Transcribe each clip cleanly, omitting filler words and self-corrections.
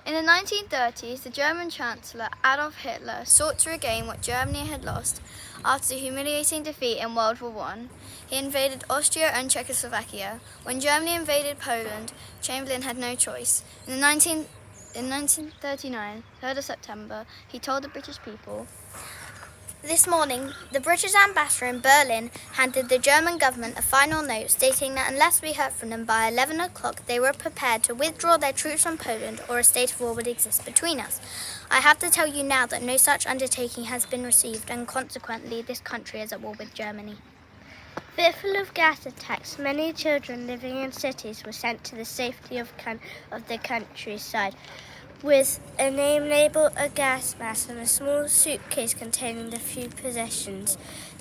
In the 1930s, the German Chancellor Adolf Hitler sought to regain what Germany had lost after the humiliating defeat in World War I. He invaded Austria and Czechoslovakia. When Germany invaded Poland, Chamberlain had no choice. In 1939, 3rd of September, he told the British people, "This morning, the British ambassador in Berlin handed the German government a final note stating that unless we heard from them by 11 o'clock, they were prepared to withdraw their troops from Poland or a state of war would exist between us. I have to tell you now that no such undertaking has been received, and consequently this country is at war with Germany." Fearful of gas attacks, many children living in cities were sent to the safety of the countryside, with a name label, a gas mask, and a small suitcase containing the few possessions.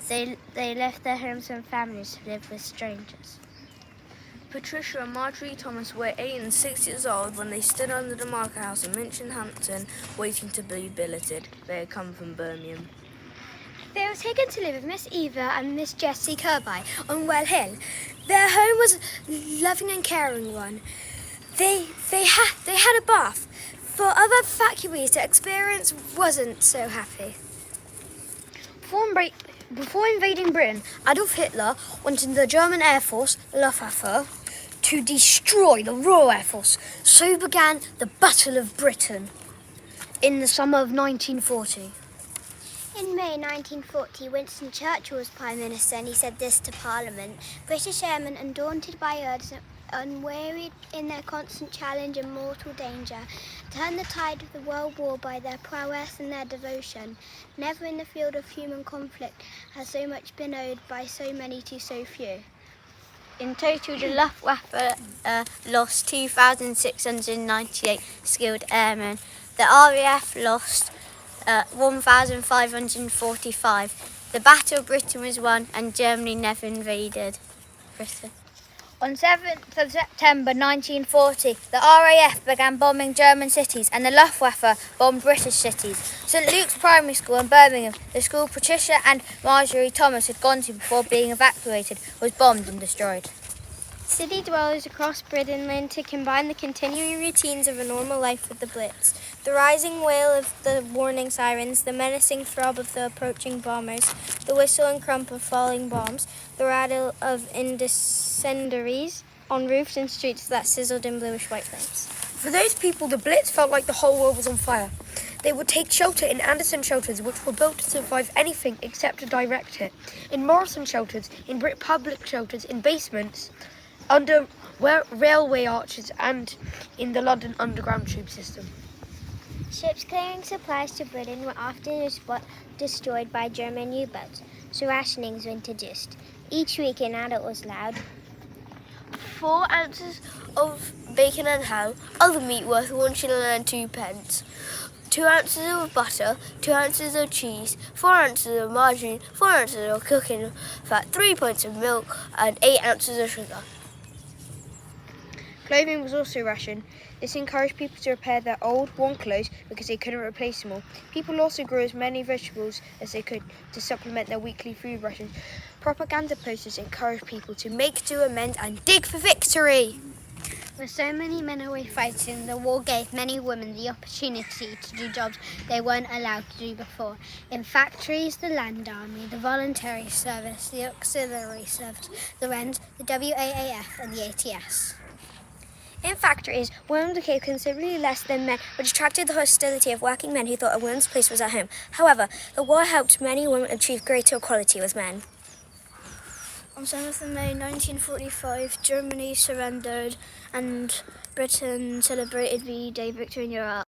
They left their homes and families to live with strangers. Patricia and Marjorie Thomas were 8 and 6 years old when they stood under the market house in Minchinhampton waiting to be billeted. They had come from Birmingham. They were taken to live with Miss Eva and Miss Jessie Kirby on Well Hill. Their home was a loving and caring one. They had a bath. For other evacuees, the experience wasn't so happy. Before invading Britain, Adolf Hitler wanted the German Air Force, Luftwaffe, to destroy the Royal Air Force. So began the Battle of Britain in the summer of 1940. In May 1940, Winston Churchill was Prime Minister, and he said this to Parliament: "British airmen, undaunted by odds, unwearied in their constant challenge and mortal danger, turned the tide of the World War by their prowess and their devotion. Never in the field of human conflict has so much been owed by so many to so few." In total, the Luftwaffe lost 2,698 skilled airmen. The RAF lost 1,545. The Battle of Britain was won, and Germany never invaded Britain. On 7th of September 1940, the RAF began bombing German cities and the Luftwaffe bombed British cities. St Luke's Primary School in Birmingham, the school Patricia and Marjorie Thomas had gone to before being evacuated, was bombed and destroyed. City dwellers across Britain learned to combine the continuing routines of a normal life with the Blitz. The rising wail of the warning sirens, the menacing throb of the approaching bombers, the whistle and crump of falling bombs, the rattle of incendiaries on roofs and streets that sizzled in bluish-white flames. For those people, the Blitz felt like the whole world was on fire. They would take shelter in Anderson shelters, which were built to survive anything except a direct hit, in Morrison shelters, in Brit public shelters, in basements, under railway arches, and in the London Underground tube system. Ships carrying supplies to Britain were often destroyed by German U-boats, so rationings were introduced. Each week an adult was allowed 4 ounces of bacon and ham, other meat worth 1 shilling and 2 pence. 2 ounces of butter, 2 ounces of cheese, 4 ounces of margarine, 4 ounces of cooking fat, 3 pints of milk, and 8 ounces of sugar. Clothing was also rationed. This encouraged people to repair their old, worn clothes because they couldn't replace them all. People also grew as many vegetables as they could to supplement their weekly food rations. Propaganda posters encouraged people to make, do, amend, and dig for victory. With so many men away fighting, the war gave many women the opportunity to do jobs they weren't allowed to do before. In factories, the Land Army, the Voluntary Service, the Auxiliary Service, the Wrens, the WAAF, and the ATS. In factories, women became considerably less than men, which attracted the hostility of working men who thought a woman's place was at home. However, the war helped many women achieve greater equality with men. On 7th of May 1945, Germany surrendered and Britain celebrated the day victory in Europe.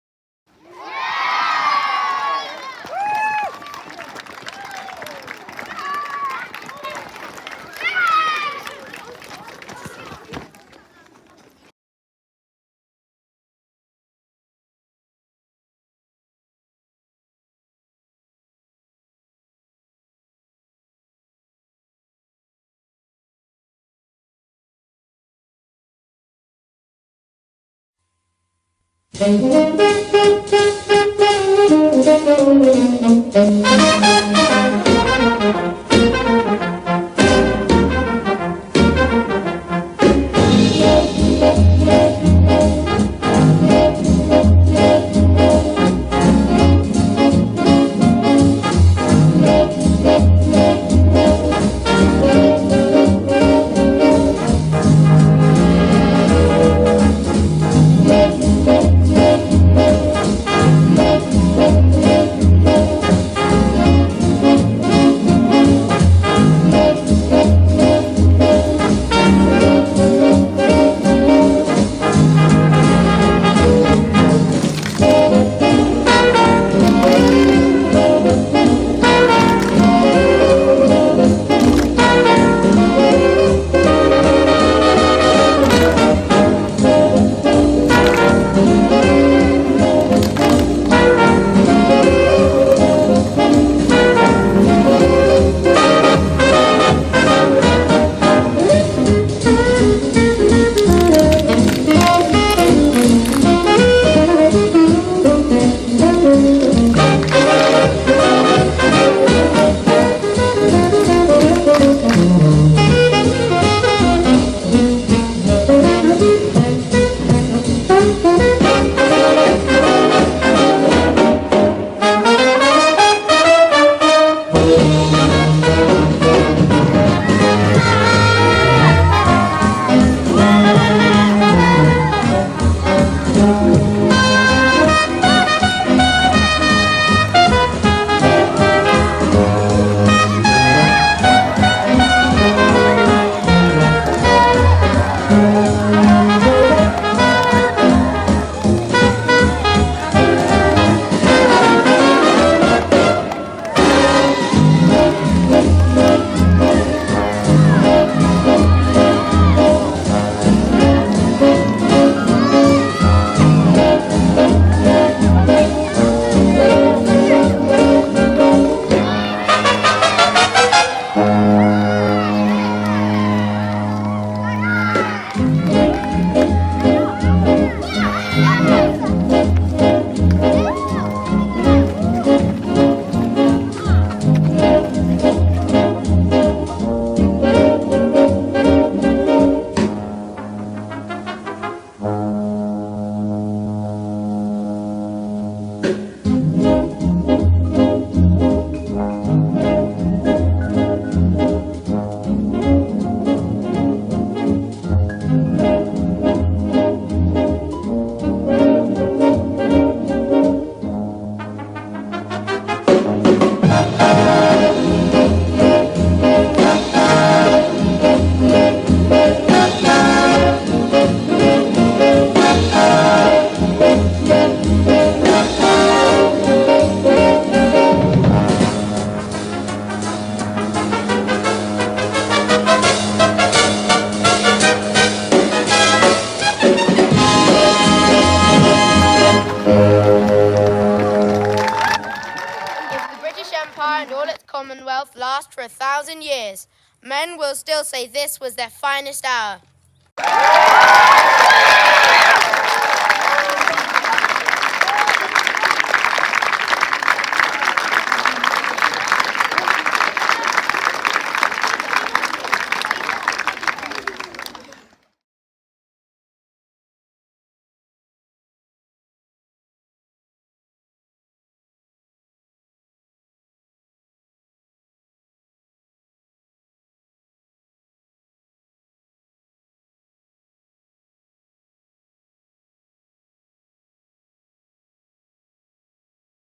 Commonwealth last for 1,000 years. Men will still say this was their finest hour.